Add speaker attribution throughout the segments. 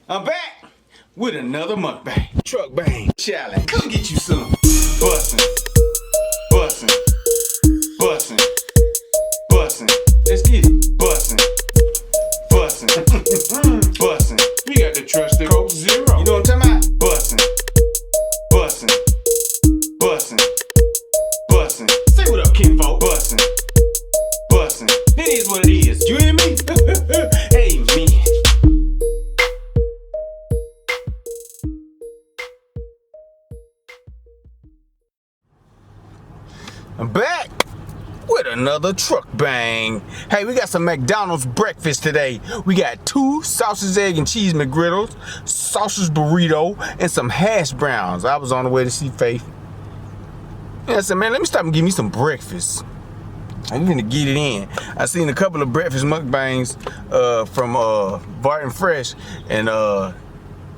Speaker 1: I'm back with another mukbang. Truck bang challenge. Come get you some. Bussin', bussin', bussin', bussin'. Let's get it. Bussin', bussin', bussin'. You got to trust the Coke Zero. You know what I'm talking about? Bussin', bussin', bussin', bussin'. Say what up, kinfolk. Bussin', bussin'. It is what it is. You hear me? Hey, me. I'm back with another truck bang. Hey, we got some McDonald's breakfast today. We got 2 sausage, egg, and cheese McGriddles, sausage burrito, and some hash browns. I was on the way to see Faith. And I said, man, let me stop and give me some breakfast. I'm gonna get it in. I seen a couple of breakfast mukbangs from Barton Fresh and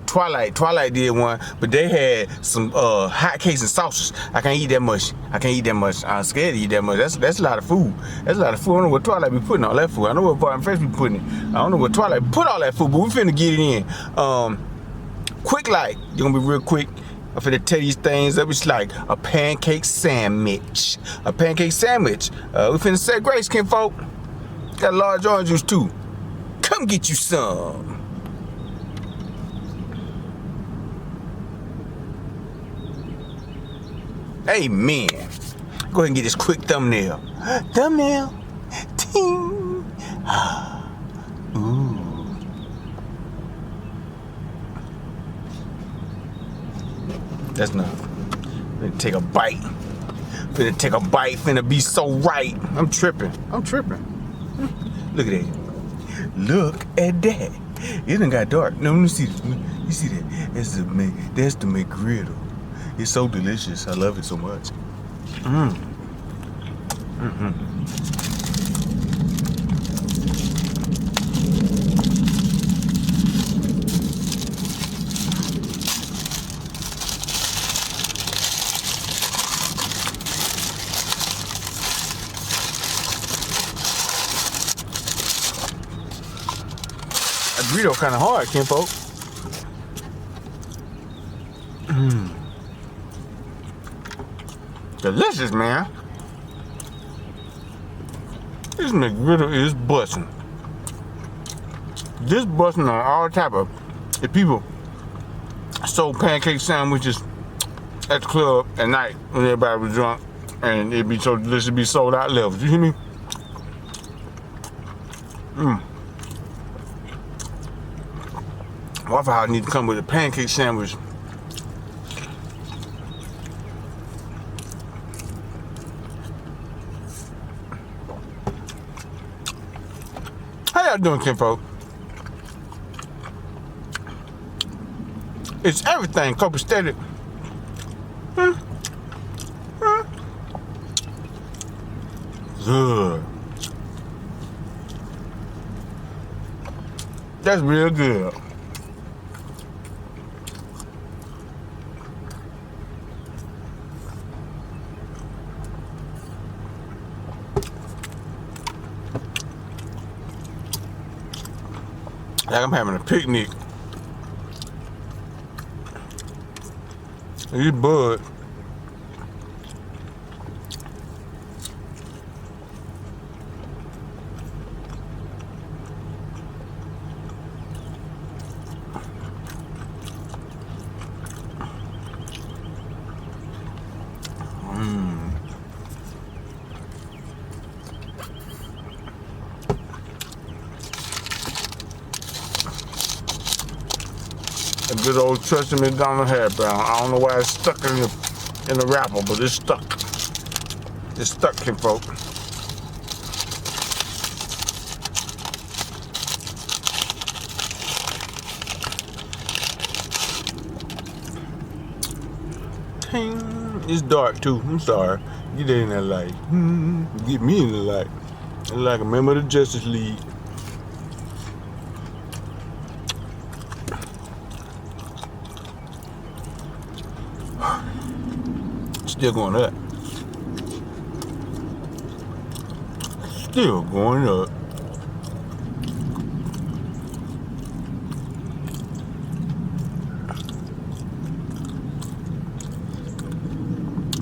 Speaker 1: Twilight did one, but they had some hot cakes and sausages. I can't eat that much. I'm scared to eat that much. That's a lot of food. I don't know what Twilight be putting all that food. I know what Barton Fresh be putting it. I don't know what Twilight put all that food, but we finna get it in. Quick light. You're gonna be real quick. I'm finna tell these things up. It's like a pancake sandwich. We finna say grace, kinfolk. Got large orange juice too. Come get you some. Amen. Go ahead and get this quick thumbnail. Ting. Ooh. That's enough. Finna take a bite. Finna be so right. I'm tripping. Look at that. It done got dark. No, let me see this. You see that? That's the McGriddle. It's so delicious. I love it so much. That burrito kind of hard, kinfolk. Delicious, man. This McGriddle is bussin'. This bussin' on all type of. If people sold pancake sandwiches at the club at night when everybody was drunk, and it'd be so delicious, it'd be sold out levels. You hear me? Waffle House need to come with a pancake sandwich. How y'all doing, kinfolk? It's everything copacetic. Good. That's real good. Like I'm having a picnic. These buds. A good old trusty McDonald hair brown. I don't know why it's stuck in the wrapper, but it's stuck. It's stuck, kinfolk. Ting. It's dark too. I'm sorry. Get in that light. Get me in the light. Like a member of the Justice League. Still going up. Still going up.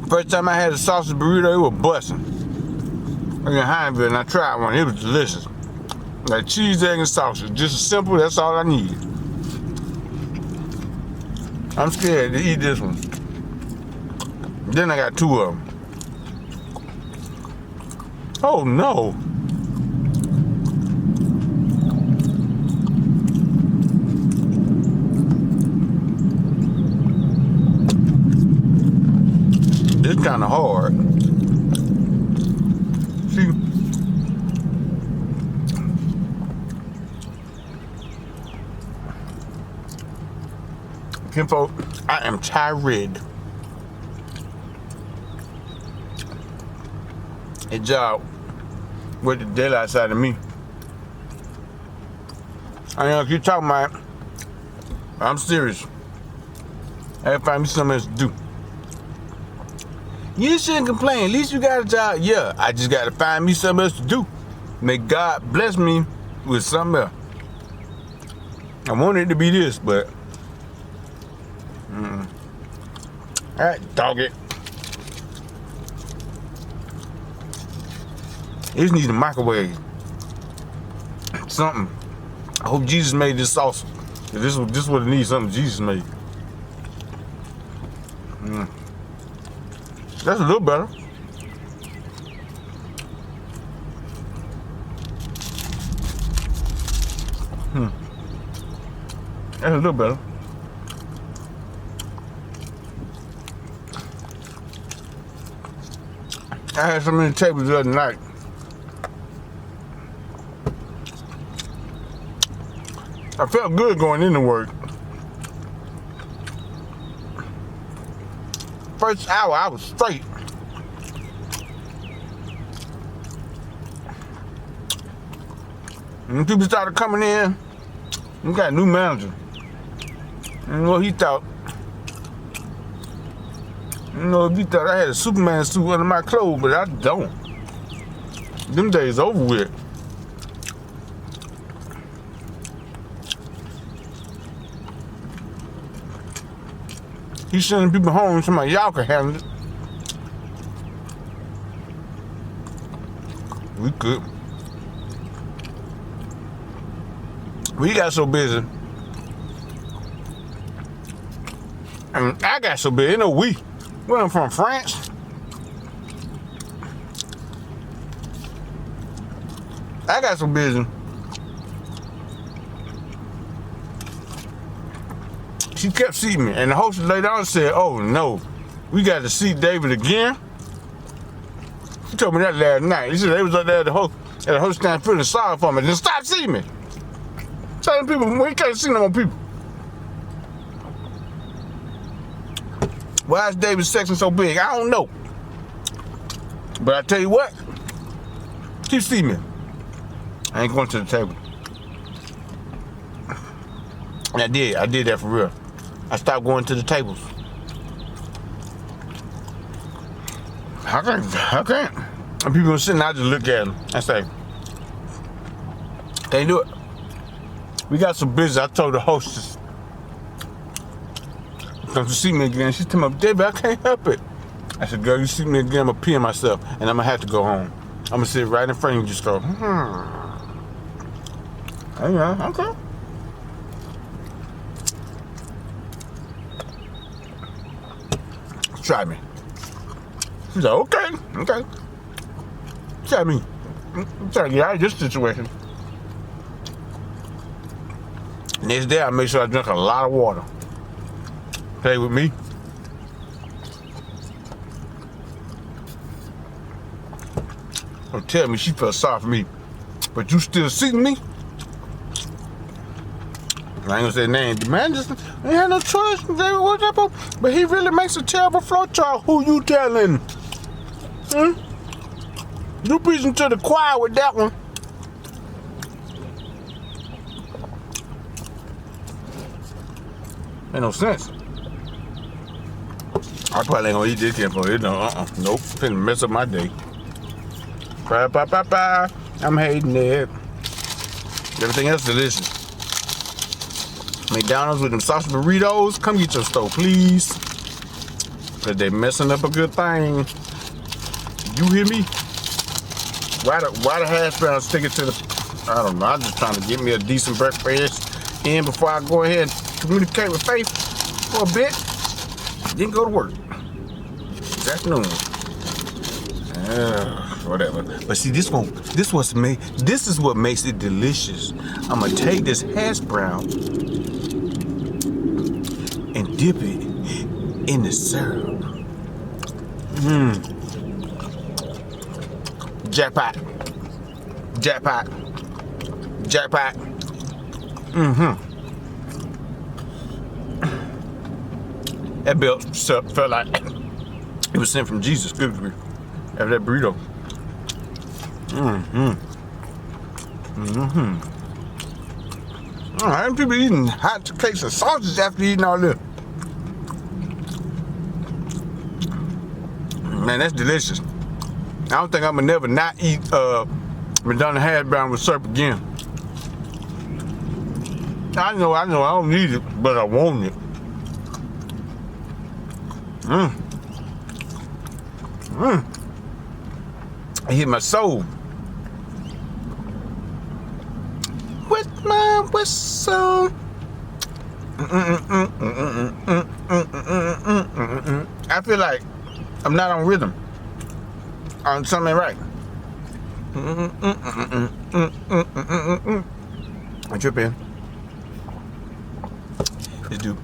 Speaker 1: First time I had a sausage burrito, it was busting. I was in Hineville and I tried one. It was delicious. Like cheese, egg, and sausage. Just simple, that's all I need. I'm scared to eat this one. Then I got 2 of them. Oh no. It's kind of hard. See? Kinfolk, I am tired. A job with the daylight side of me. I know keep talking about it. I'm serious. I gotta find me something else to do. You shouldn't complain. At least you got a job. Yeah, I just got to find me something else to do. May God bless me with something else. I wanted it to be this, but all right, dog it. It just needs a microwave. Something. I hope Jesus made this sauce. This is what it needs. Something Jesus made. That's a little better. That's a little better. I had so many tables the other night. I felt good going into work. First hour, I was straight. When people started coming in, we got a new manager. And what he thought, he thought I had a Superman suit under my clothes, but I don't. Them days over with. He's sending people home, somebody y'all can handle it. We could. We got so busy. And I got so busy, we went from France. I got so busy. She kept seating me, and the hostess later on said, "Oh no, we got to seat David again." She told me that last night. She said they was up there at the host stand feeling sorry for me. Then stop seeing me. Telling people we can't see no more people. Why is David's section so big? I don't know. But I tell you what, keep seeing me. I ain't going to the table. And I did that for real. I stopped going to the tables. I can't. And people are sitting, I just look at them and say, can't do it. We got so busy, I told the hostess, come to see me again. She told me, David, I can't help it. I said, girl, you see me again, I'm gonna pee myself, and I'm gonna have to go home. I'm gonna sit right in front of you and just go, Yeah, okay. Try me. She's like, okay. Try me. I'm trying to get out of this situation. Next day, I make sure I drink a lot of water. Play with me. Don't tell me she felt sorry for me, but you still seeing me? I ain't gonna say name. The man just ain't had no choice. But he really makes a terrible flow chart. Who you telling? You preaching to the choir with that one. Ain't no sense. I probably ain't gonna eat this for it. Nope. Finna mess up my day. Bye. I'm hating it. Everything else delicious. McDonald's with them sausage burritos. Come get your stove, please. Cause they messing up a good thing. You hear me? Why the hash brown sticking to the, I don't know. I'm just trying to get me a decent breakfast in before I go ahead and communicate with Faith for a bit. Then go to work. This afternoon. Whatever. But see, this is what makes it delicious. I'm gonna take this hash brown and dip it in the syrup. Jackpot. Jackpot. Jackpot. That belt felt like it was sent from Jesus. Good grief. After that burrito. How many people eating hot cakes and sausage after eating all this? Man, that's delicious. I don't think I'm gonna never not eat McDonald's hash brown with syrup again. I know, I don't need it, but I want it. It hit my soul. With my whistle. I feel like I'm not on rhythm. On something right. I trip in. This dude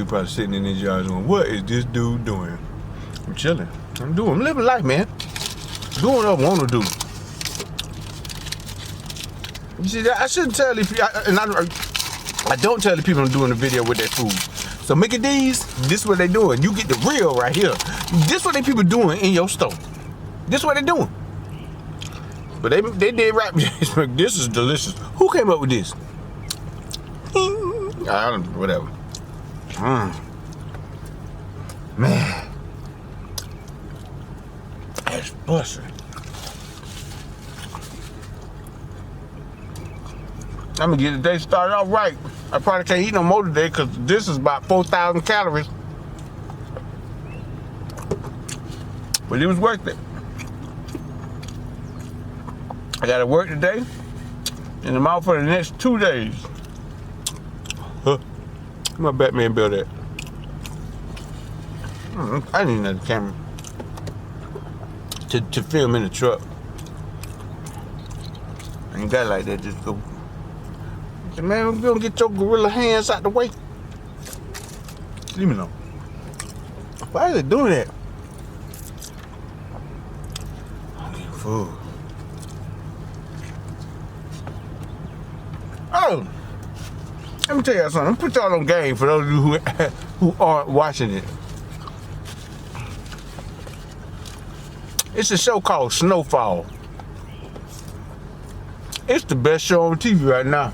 Speaker 1: probably sitting in his yard going, what is this dude doing? I'm chilling. I'm living life, man. Doing what I want to do. You see, I shouldn't tell these people, I don't tell the people I'm doing the video with their food. So Mickey D's, this is what they doing. You get the real right here. This what they people doing in your store. This what they doing. But they did right. This is delicious. Who came up with this? I don't know, whatever. Man. That's busting. I'm gonna get the day started off right. I probably can't eat no more today because this is about 4,000 calories. But it was worth it. I gotta work today and I'm out for the next 2 days. My Batman built that. I need another camera to film in the truck. I ain't got it like that, just go. Man, we're gonna get your gorilla hands out the way. Leave me alone. Why is it doing that? I need food. Oh, let me tell y'all something. Put y'all on game for those of you who aren't watching it. It's a show called Snowfall. It's the best show on TV right now.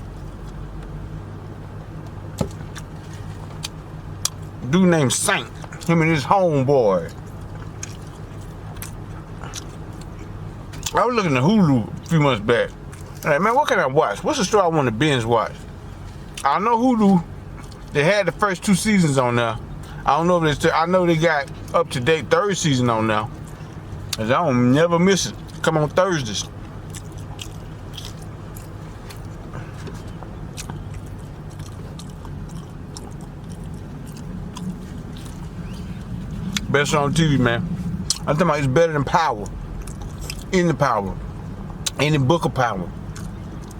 Speaker 1: Dude named Saint, him and his homeboy. I was looking at Hulu a few months back. Like, man, what can I watch? What's the show I want to binge watch? I know Hulu, they had the first 2 seasons on there. I don't know if they I know they got up to date 3rd season on now. Cause I don't never miss it. Come on Thursdays. Best show on TV, man. I'm talking about it's better than Power. In the Power. Any Book of Power.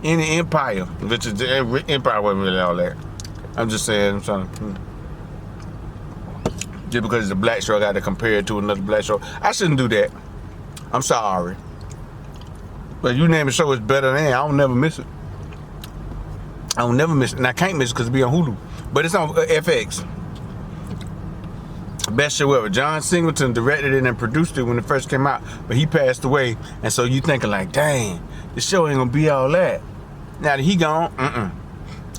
Speaker 1: Any Empire. Which is the Empire wasn't really all that. I'm just saying, I'm trying to. Just because it's a black show, I got to compare it to another black show. I shouldn't do that. I'm sorry. But you name a show it's better than, I don't never miss it. I don't never miss it. And I can't miss it because it be on Hulu. But it's on FX. Best show ever. John Singleton directed it and produced it when it first came out, but he passed away, and so you thinking like, dang, the show ain't gonna be all that. Now that he gone,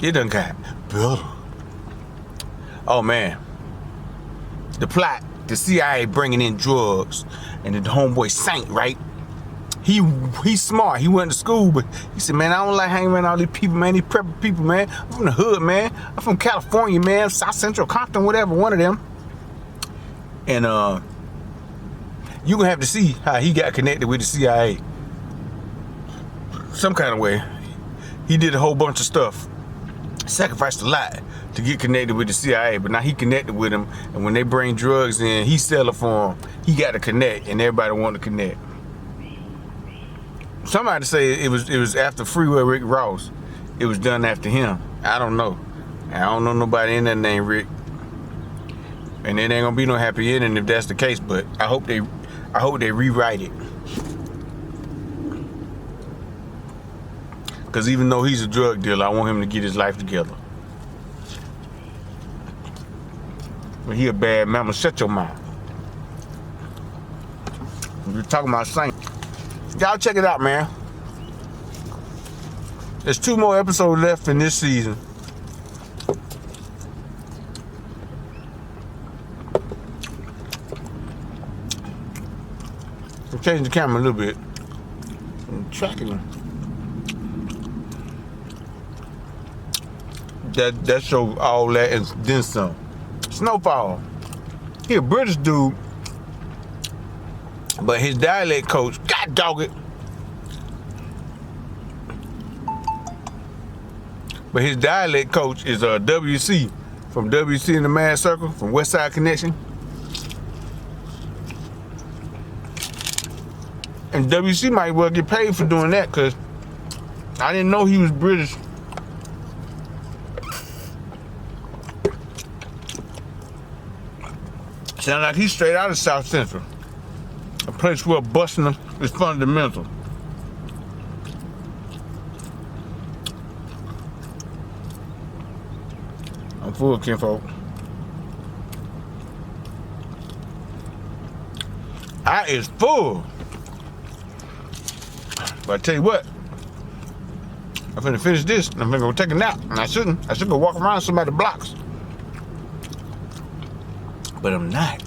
Speaker 1: it done got better. Oh man, the plot: the CIA bringing in drugs, and the homeboy Saint, right? He's smart. He went to school, but he said, man, I don't like hanging around all these people, man. These prepper people, man. I'm from the hood, man. I'm from California, man. South Central Compton, whatever, one of them. And you gonna have to see how he got connected with the CIA. Some kind of way. He did a whole bunch of stuff. Sacrificed a lot to get connected with the CIA, but now he connected with them, and when they bring drugs in, he sell it for them. He got to connect, and everybody want to connect. Somebody say it was after Freeway Rick Ross. It was done after him. I don't know. I don't know nobody in that name Rick, and it ain't gonna be no happy ending if that's the case. But I hope they rewrite it. Because even though he's a drug dealer, I want him to get his life together. But he a bad mama, shut your mouth. We're talking about Saint. Y'all check it out, man. There's 2 more episodes left in this season. I'm changing the camera a little bit. I'm tracking them. That show all that and then some. Snowfall. He a British dude, but his dialect coach, God dog it. But his dialect coach is WC from WC in the Mad Circle from West Side Connection. And WC might well get paid for doing that, because I didn't know he was British. Sound like he's straight out of South Central, a place where busting is fundamental. I'm full, kinfolk. I is full. But I tell you what, I'm finna finish this and I'm finna go take a nap. And I should go walk around some of the blocks. But I'm not.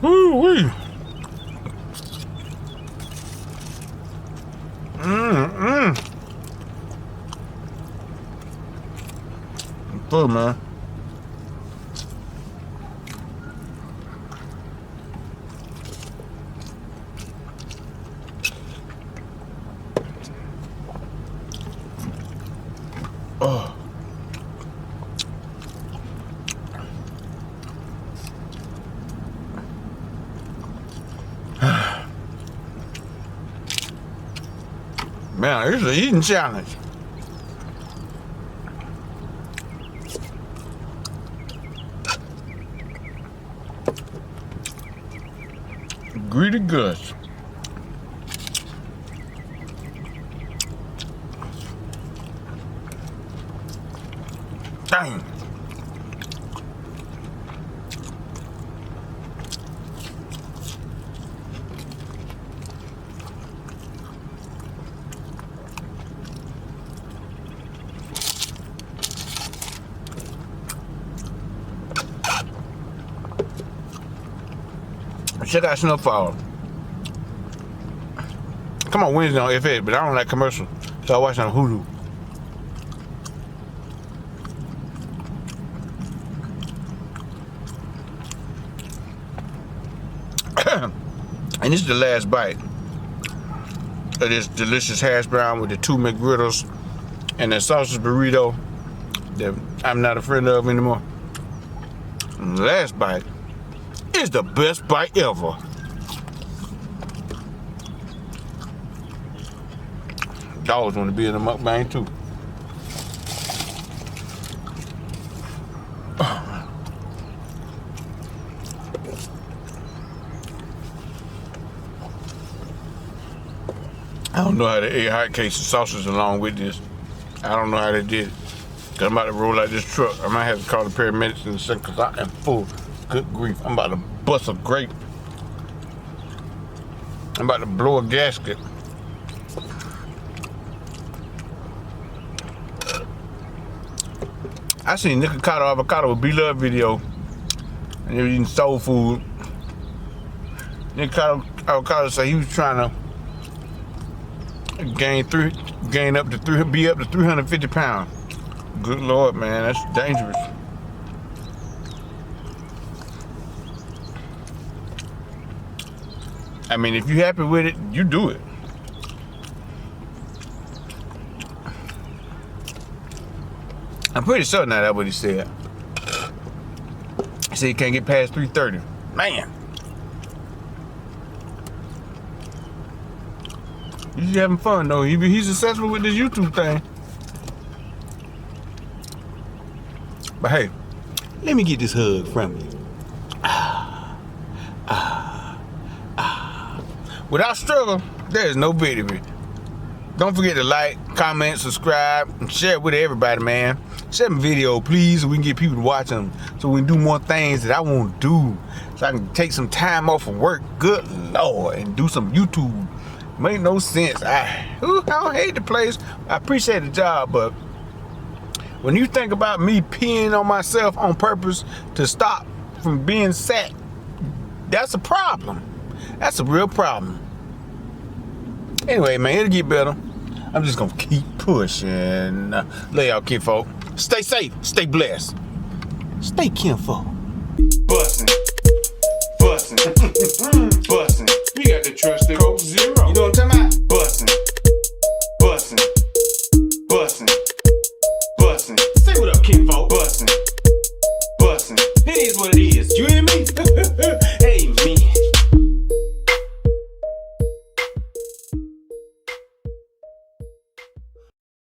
Speaker 1: Woo-wee. I'm full, man. Oh. Man, it's an eating challenge. Greedy Gus. Dang. Check out Snowfall. Come on Wednesday on FX, but I don't like commercials, so I watch it on Hulu. And this is the last bite of this delicious hash brown with the 2 McGriddles and the sausage burrito that I'm not a friend of anymore. And the last bite is the best bite ever. Dogs want to be in the mukbang too. I don't know how they ate hot cakes and sausage along with this. I don't know how they did it. Cause I'm about to roll out this truck. I might have to call the paramedics in a second because I am full. Good grief. I'm about to bust a grape. I'm about to blow a gasket. I seen Nikocado Avocado with B-Love video. And they were eating soul food. Then Avocado said he was trying to gain up to 350 pounds. Good Lord, man, that's dangerous. I mean, if you're happy with it, you do it. I'm pretty sure now that's what he said. He said he can't get past 330. Man. He's having fun though. He's successful with this YouTube thing. But hey, let me get this hug from you. Without struggle, there is no victory. Don't forget to like, comment, subscribe, and share it with everybody, man. Share my video, please, so we can get people to watch them. So we can do more things that I want to do. So I can take some time off of work, good Lord, and do some YouTube. Make no sense. I don't hate the place. I appreciate the job, but when you think about me peeing on myself on purpose to stop from being sat, that's a problem. That's a real problem. Anyway, man, it'll get better. I'm just gonna keep pushing. Lay out, kinfolk. Stay safe, stay blessed. Stay kinfolk. Bussin'. You got to trust it.